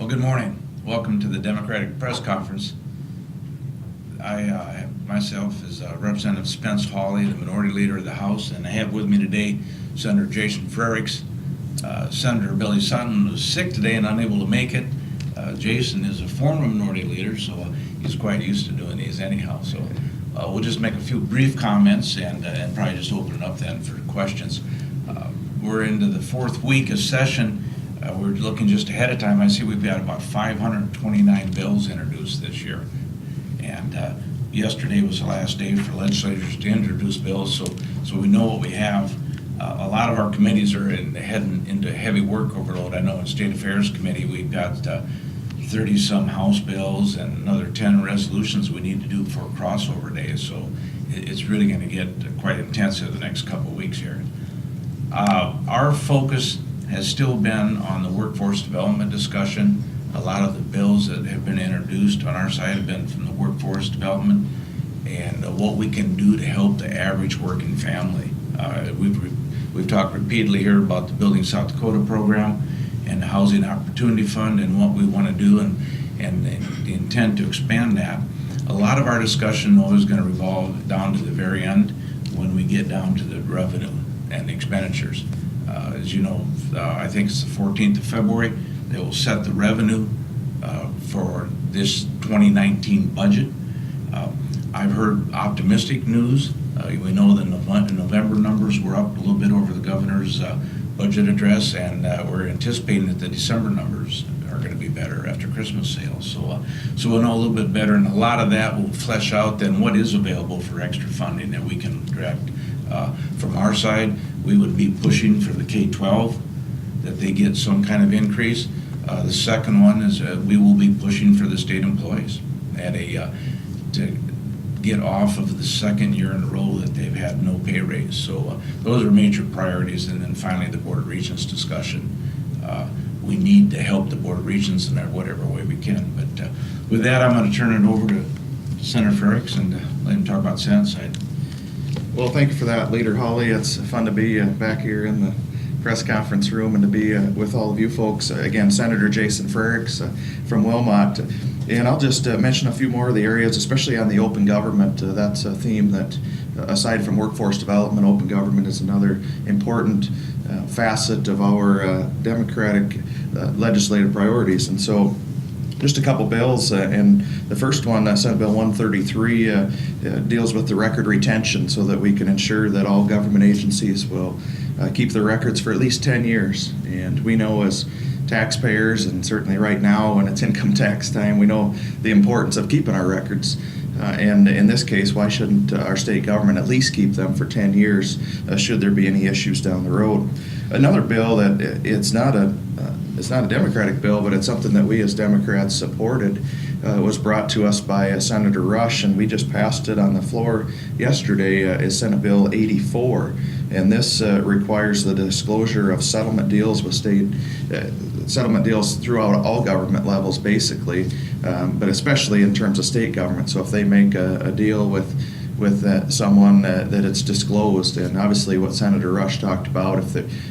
Well, good morning. Welcome to the Democratic Press Conference. I myself is Representative Spence Hawley, the Minority Leader of the House, and I have with me today Senator Jason Frerichs. Senator Billy Sutton was sick today and unable to make it. Jason is a former Minority Leader, so he's quite used to doing these anyhow. So we'll just make a few brief comments and probably just open it up then for questions. We're into the fourth week of session. We're looking just ahead of time. I see we've got about 529 bills introduced this year. And yesterday was the last day for legislators to introduce bills, so we know what we have. A lot of our committees are heading into heavy work overload. I know in State Affairs Committee we've got 30-some House bills and another 10 resolutions we need to do for crossover days. So it's really going to get quite intensive the next couple of weeks here. Our focus has still been on the workforce development discussion. A lot of the bills that have been introduced on our side have been from the workforce development and what we can do to help the average working family. We've talked repeatedly here about the Building South Dakota program and the Housing Opportunity Fund and what we want to do and the intent to expand that. A lot of our discussion though is going to revolve down to the very end when we get down to the revenue and the expenditures. As you know, I think it's the 14th of February, they will set the revenue for this 2019 budget. I've heard optimistic news. We know the November numbers were up a little bit over the governor's budget address, and we're anticipating that the December numbers are going to be better after Christmas sales. So we'll know a little bit better, and a lot of that will flesh out then what is available for extra funding that we can direct. From our side, we would be pushing for the K-12, that they get some kind of increase. The second one is we will be pushing for the state employees at to get off of the second year in a row that they've had no pay raise. So those are major priorities. And then finally, the Board of Regents discussion. We need to help the Board of Regents in whatever way we can. But with that, I'm going to turn it over to Senator Frerichs and let him talk about Senate side. Well, thank you for that, Leader Hawley. It's fun to be back here in the press conference room and to be with all of you folks. Again, Senator Jason Frerichs from Wilmot. And I'll just mention a few more of the areas, especially on the open government. That's a theme that, aside from workforce development, open government is another important facet of our democratic legislative priorities. And so just a couple bills, and the first one, Senate Bill 133, deals with the record retention so that we can ensure that all government agencies will keep their records for at least 10 years. And we know as taxpayers, and certainly right now when it's income tax time, we know the importance of keeping our records. And in this case, why shouldn't our state government at least keep them for 10 years should there be any issues down the road? Another bill that it's not a Democratic bill, but it's something that we as Democrats supported, was brought to us by Senator Rush, and we just passed it on the floor yesterday, is Senate Bill 84. And this requires the disclosure of settlement deals with settlement deals throughout all government levels, basically, but especially in terms of state government. So if they make a deal with someone that it's disclosed, and obviously what Senator Rush talked about,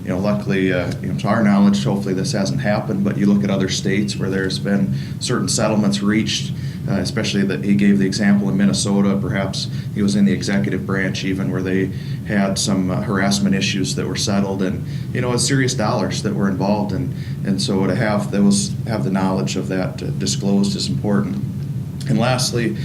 luckily, to our knowledge, hopefully this hasn't happened, but you look at other states where there's been certain settlements reached, especially that he gave the example in Minnesota, perhaps he was in the executive branch even, where they had some harassment issues that were settled, and it's serious dollars that were involved, and so to have the knowledge of that disclosed is important. And lastly,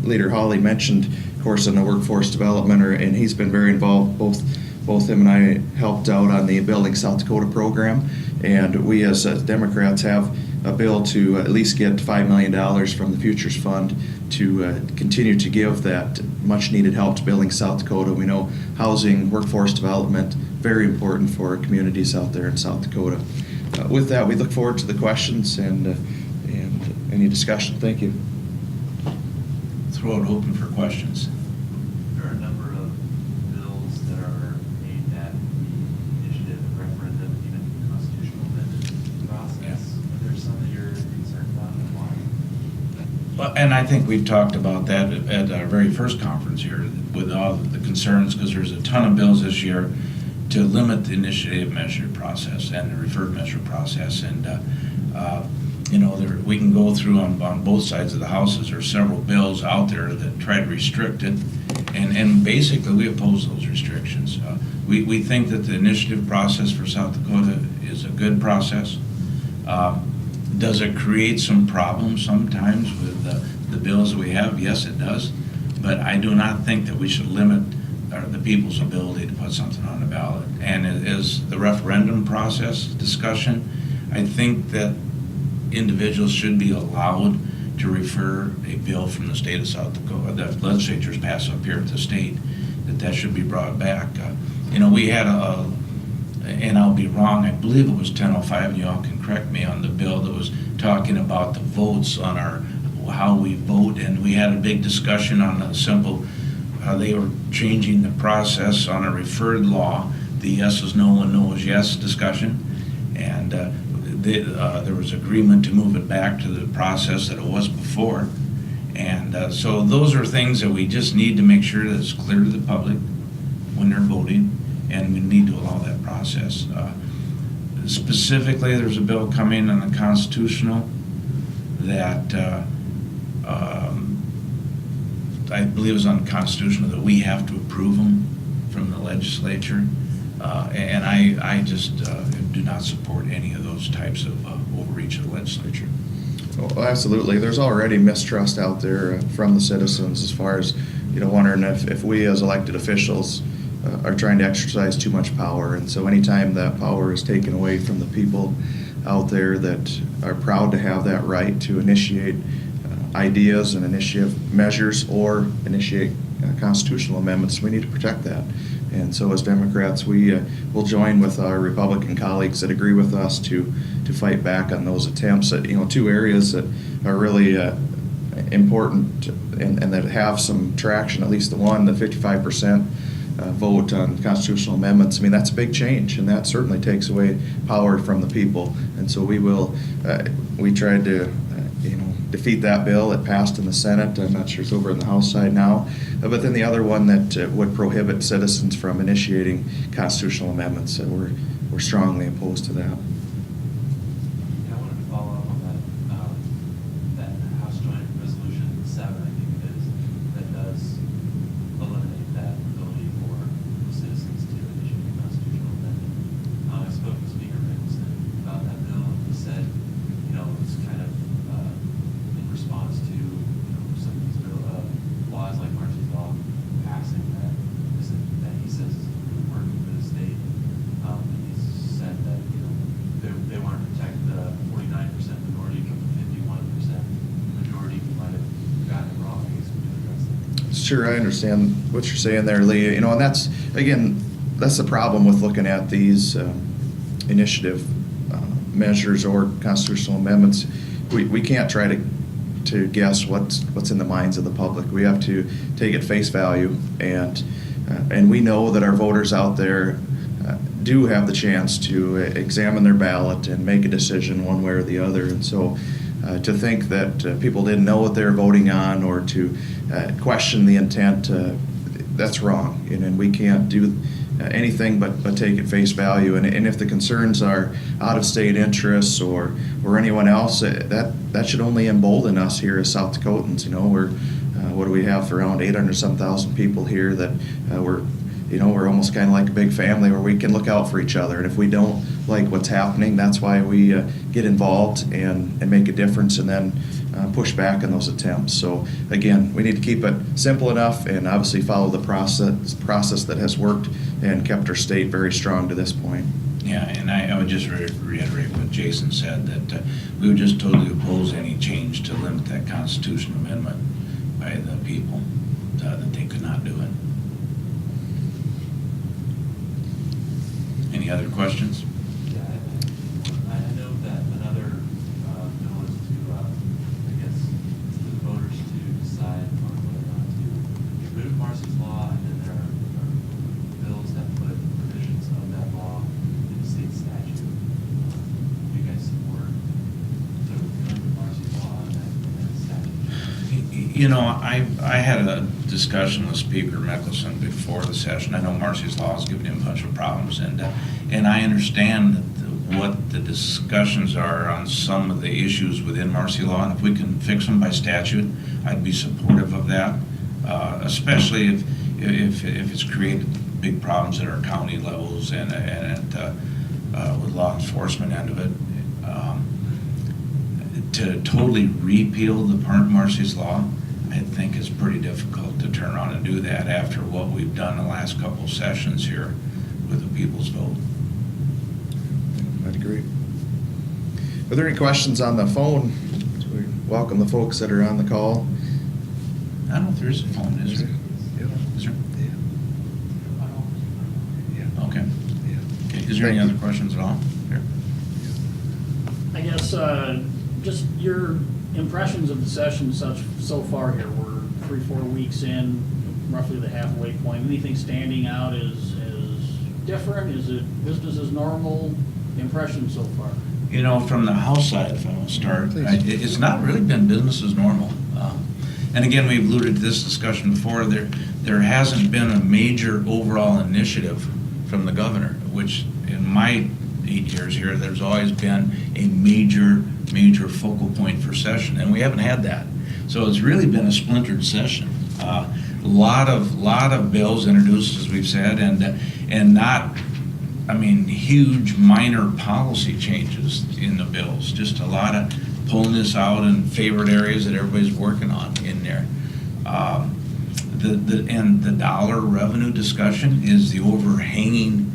Leader Hawley mentioned, of course, in the workforce development, and he's been very involved. Both him and I helped out on the Building South Dakota program, and we as Democrats have a bill to at least get $5 million from the Futures Fund to continue to give that much-needed help to Building South Dakota. We know housing, workforce development, very important for our communities out there in South Dakota. With that, we look forward to the questions and any discussion. Thank you. Throw it open for questions. There are a number of bills that are aimed at the initiative, referendum, even constitutional amendment process. Yeah. Are there some that you're concerned about and why? Well, and I think we've talked about that at our very first conference here with all the concerns, because there's a ton of bills this year to limit the initiative measure process and the referred measure process. And, we can go through on both sides of the houses. There are several bills out there that try to restrict it. And basically, we oppose those restrictions. We think that the initiative process for South Dakota is a good process. Does it create some problems sometimes with the bills that we have? Yes, it does. But I do not think that we should limit the people's ability to put something on the ballot. And as the referendum process discussion, I think that individuals should be allowed to refer a bill from the state of South Dakota, that legislatures pass up here at the state, that should be brought back. We had and I'll be wrong, I believe it was 1005, and you all can correct me on the bill that was talking about the votes on how we vote, and we had a big discussion on the simple, they were changing the process on a referred law, the yes is no and no is yes discussion, and there was agreement to move it back to the process that it was before. And so those are things that we just need to make sure that it's clear to the public when they're voting, and we need to allow that process. Specifically, there's a bill coming on the constitutional that I believe is unconstitutional, that we have to approve them from the legislature. And I just do not support any of those types of overreach of the legislature. Well, absolutely. There's already mistrust out there from the citizens as far as, wondering if we as elected officials are trying to exercise too much power. And so anytime that power is taken away from the people out there that are proud to have that right to initiate ideas and initiate measures or initiate constitutional amendments, we need to protect that. And so as Democrats, we will join with our Republican colleagues that agree with us to fight back on those attempts at, two areas that are really important and that have some traction, at least the one, the 55% vote on constitutional amendments. I mean, that's a big change, and that certainly takes away power from the people. And so we tried to defeat that bill. It passed in the Senate. I'm not sure it's over in the House side now. But then the other one that would prohibit citizens from initiating constitutional amendments, we're strongly opposed to that. I wanted to follow up on that House Joint Resolution 7, I think it is, that does eliminate that ability for citizens to initiate a constitutional amendment. I spoke to Speaker Mickelson about that bill, and he said, it's kind of in response to some of these laws like Marcy's law passing that he says is really working for the state. And he said that they want to protect the 49% minority from the 51% majority who might have gotten it wrong. I guess we can address that. Sure, I understand what you're saying there, Lee. And that's the problem with looking at these initiative measures or constitutional amendments. We can't try to guess what's in the minds of the public. We have to take it face value, and we know that our voters out there do have the chance to examine their ballot and make a decision one way or the other. And so to think that people didn't know what they were voting on or to question the intent, that's wrong. And we can't do anything but take it face value. And if the concerns are out-of-state interests or anyone else, that should only embolden us here as South Dakotans. We're what do we have, around 800-some-thousand people here that we're almost kind of like a big family where we can look out for each other. And if we don't like what's happening, that's why we get involved and make a difference and then push back on those attempts. So again, we need to keep it simple enough and obviously follow the process that has worked and kept our state very strong to this point. Yeah, and I would just reiterate what Jason said, that we would just totally oppose any change to limit that constitutional amendment by the people, that they could not do it. Any other questions? Yeah, I know that another bill is to, I guess, for the voters to decide on whether or not to get rid of Marcy's law, and then there are bills that put provisions of that law in the state statute. Do you guys support sort of limit Marcy's law and that statute? You know, I had a discussion with Speaker Mickelson before the session. I know Marcy's Law has given him a bunch of problems, and I understand what the discussions are on some of the issues within Marcy Law, and if we can fix them by statute, I'd be supportive of that, especially if it's created big problems at our county levels and with law enforcement end of it. To totally repeal the part Marcy's Law, I think is pretty difficult to turn around and do that after what we've done the last couple of sessions here with the people's vote. I'd agree. Are there any questions on the phone? We welcome the folks that are on the call. I don't know if there is a phone, is there? Yeah. Is there? Yeah. Okay. Yeah. Okay. Is there any other questions at all? Here. I guess, just your impressions of the session so far here. We're 3-4 weeks in, roughly the halfway point. Anything standing out as different? Is it business as normal? Impressions so far? You know, from the House side, if I want to start, Please. it's not really been business as normal. And again, we've alluded to this discussion before. There hasn't been a major overall initiative from the governor, which in my 8 years here, there's always been a major focal point for session, and we haven't had that. So it's really been a splintered session. A lot of bills introduced, as we've said, and not, I mean, huge minor policy changes in the bills. Just a lot of pulling this out in favorite areas that everybody's working on in there. And the dollar revenue discussion is the overhanging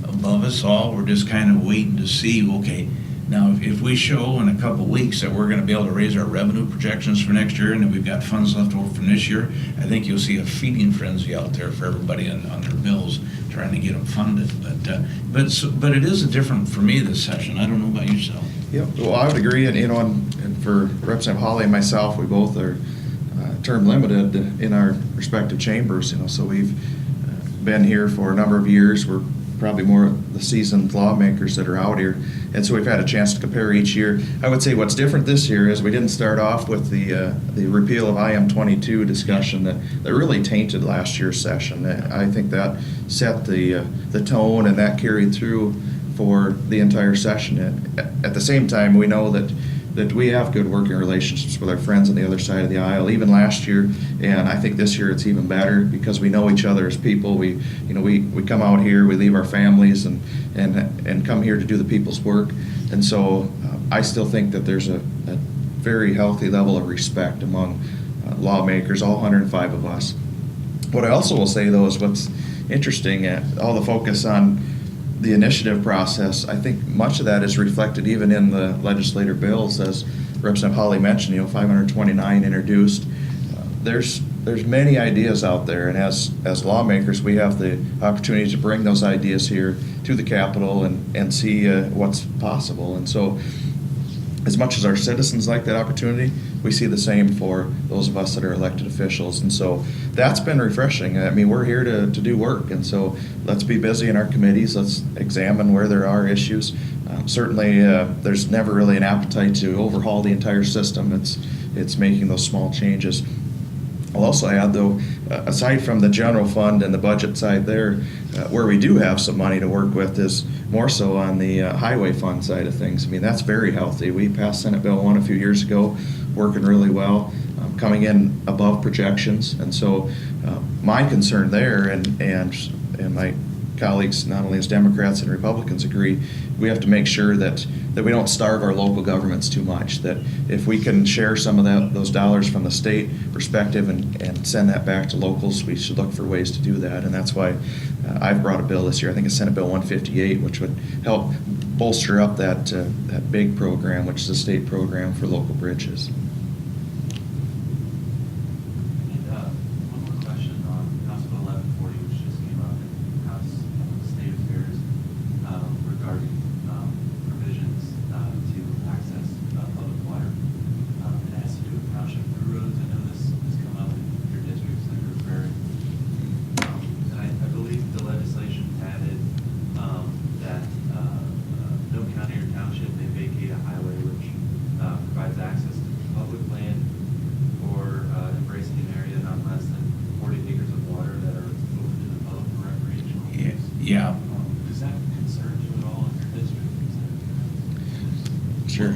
above us all. We're just kind of waiting to see, okay, now if we show in a couple weeks that we're going to be able to raise our revenue projections for next year and that we've got funds left over from this year, I think you'll see a feeding frenzy out there for everybody on their bills, trying to get them funded. But it is different for me this session. I don't know about yourself. Yeah, well, I would agree, and and for Representative Hawley and myself, we both are term limited in our respective chambers, so we've been here for a number of years. We're probably more the seasoned lawmakers that are out here, and so we've had a chance to compare each year. I would say what's different this year is we didn't start off with the repeal of IM-22 discussion that really tainted last year's session. I think that set the tone, and that carried through for the entire session. At the same time, we know that we have good working relationships with our friends on the other side of the aisle, even last year, and I think this year it's even better because we know each other as people. We come out here, we leave our families and come here to do the people's work, and so I still think that there's a very healthy level of respect among lawmakers, all 105 of us. What I also will say, though, is what's interesting, all the focus on the initiative process, I think much of that is reflected even in the legislative bills, as Representative Hawley mentioned, 529 introduced. There's many ideas out there, and as lawmakers, we have the opportunity to bring those ideas here to the Capitol and see what's possible. And so, as much as our citizens like that opportunity, we see the same for those of us that are elected officials. And so that's been refreshing. I mean, we're here to do work, and so let's be busy in our committees. Let's examine where there are issues. Certainly, there's never really an appetite to overhaul the entire system. It's making those small changes. I'll also add, though, aside from the general fund and the budget side there, where we do have some money to work with is more so on the highway fund side of things. I mean, that's very healthy. We passed Senate Bill 1 a few years ago, working really well, coming in above projections. And so my concern there, and my colleagues, not only as Democrats and Republicans, agree, we have to make sure that we don't starve our local governments too much, that if we can share some of those dollars from the state perspective and send that back to locals, we should look for ways to do that. And that's why I've brought a bill this year, I think it's Senate Bill 158, which would help bolster up that big program, which is a state program for local bridges. One more question on House Bill 1140, which just came up in House State Affairs regarding provisions to access public water. It has to do with township roads. I know this has come up in your district, Senator Ferry. And I believe the legislation added that no county or township may vacate a highway which provides access to Yeah. Does that concern you at all in your district? Sure.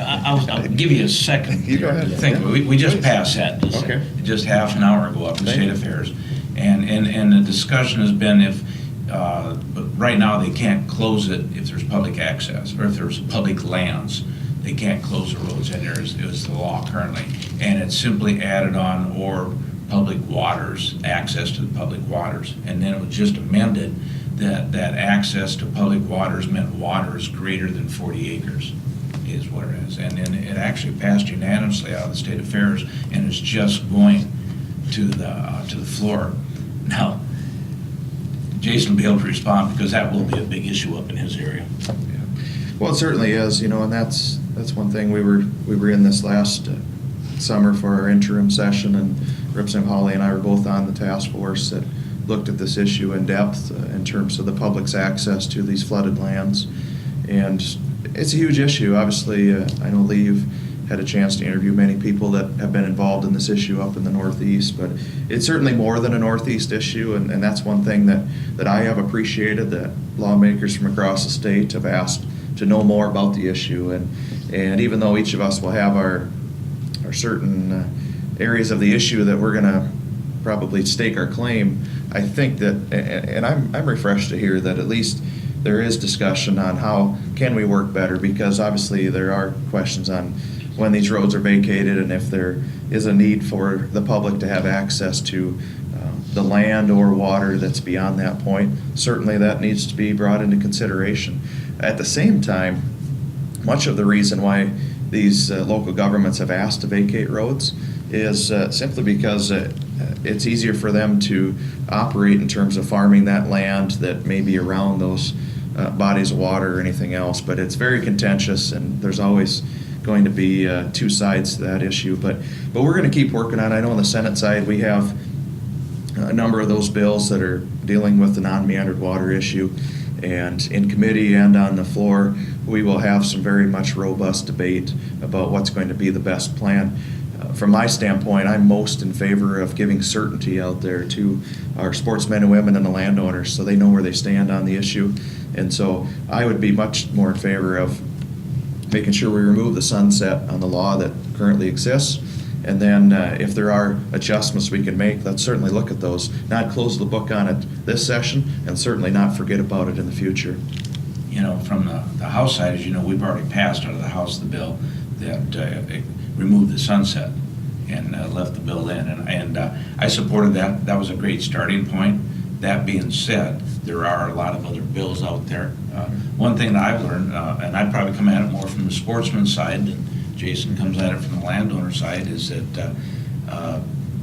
I'll give you a second. You go ahead. to think. We just passed that. Okay. Just half an hour ago up in Thank State you. Affairs. And the discussion has been but right now they can't close it if there's public access, or if there's public lands. They can't close the roads, and is the law currently. And it's simply added on, or public waters, access to the public waters. And then it was just amended that access to public waters meant waters greater than 40 acres is what it is. And then it actually passed unanimously out of the State Affairs, and it's just going to the floor. Now, Jason will be able to respond, because that will be a big issue up in his area. Well, it certainly is, and that's one thing. We were in this last summer for our interim session, and Representative Hawley and I were both on the task force that looked at this issue in depth in terms of the public's access to these flooded lands. And it's a huge issue. Obviously, I know Lee, you've had a chance to interview many people that have been involved in this issue up in the Northeast, but it's certainly more than a Northeast issue, and that's one thing that I have appreciated, that lawmakers from across the state have asked to know more about the issue. And even though each of us will have our certain areas of the issue that we're going to probably stake our claim, I think that, and I'm refreshed to hear that at least there is discussion on how can we work better, because obviously there are questions on when these roads are vacated and if there is a need for the public to have access to the land or water that's beyond that point. Certainly that needs to be brought into consideration. At the same time, much of the reason why these local governments have asked to vacate roads is simply because it's easier for them to operate in terms of farming that land that may be around those bodies of water or anything else. But it's very contentious, and there's always going to be two sides to that issue. But we're going to keep working on it. I know on the Senate side we have a number of those bills that are dealing with the non-meandered water issue. And in committee and on the floor, we will have some very much robust debate about what's going to be the best plan. From my standpoint, I'm most in favor of giving certainty out there to our sportsmen and women and the landowners so they know where they stand on the issue. And so I would be much more in favor of making sure we remove the sunset on the law that currently exists. And then if there are adjustments we can make, let's certainly look at those. Not close the book on it this session, and certainly not forget about it in the future. From the House side, as you know, we've already passed out of the House the bill that removed the sunset and left the bill in. And I supported that. That was a great starting point. That being said, there are a lot of other bills out there. One thing that I've learned, and I'd probably come at it more from the sportsman's side than Jason comes at it from the landowner side, is that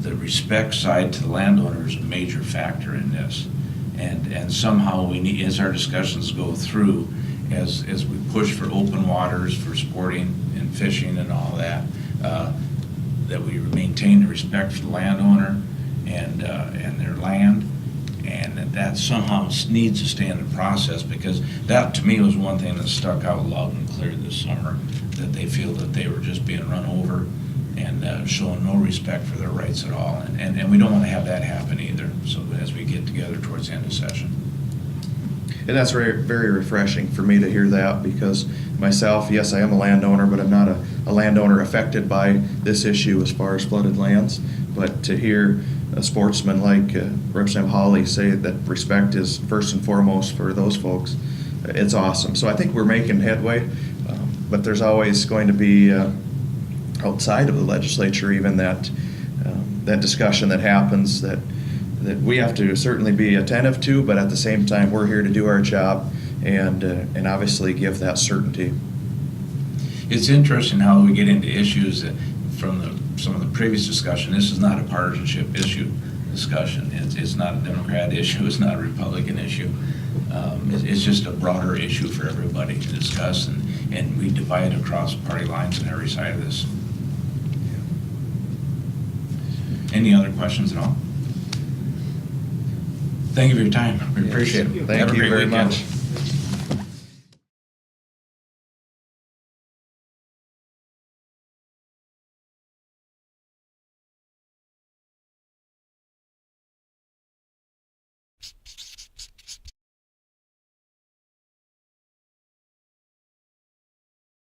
the respect side to the landowner is a major factor in this. And somehow we need, as our discussions go through, as we push for open waters for sporting and fishing and all that, that we maintain the respect for the landowner and their land, and that somehow needs to stay in the process, because that to me was one thing that stuck out loud and clear this summer, that they feel that they were just being run over and showing no respect for their rights at all. And we don't want to have that happen either, so as we get together towards the end of session. And that's very, very refreshing for me to hear that, because myself, yes, I am a landowner, but I'm not a landowner affected by this issue as far as flooded lands. But to hear a sportsman like Representative Hawley say that respect is first and foremost for those folks, it's awesome. So I think we're making headway, but there's always going to be outside of the legislature even that discussion that happens that we have to certainly be attentive to, but at the same time we're here to do our job and obviously give that certainty. It's interesting how we get into issues that from some of the previous discussion. This is not a partisanship issue discussion. It's not a Democrat issue. It's not a Republican issue. It's just a broader issue for everybody to discuss, and we divide across party lines on every side of this. Any other questions at all? Thank you for your time. We appreciate it. Thank Have a you great very weekend. much.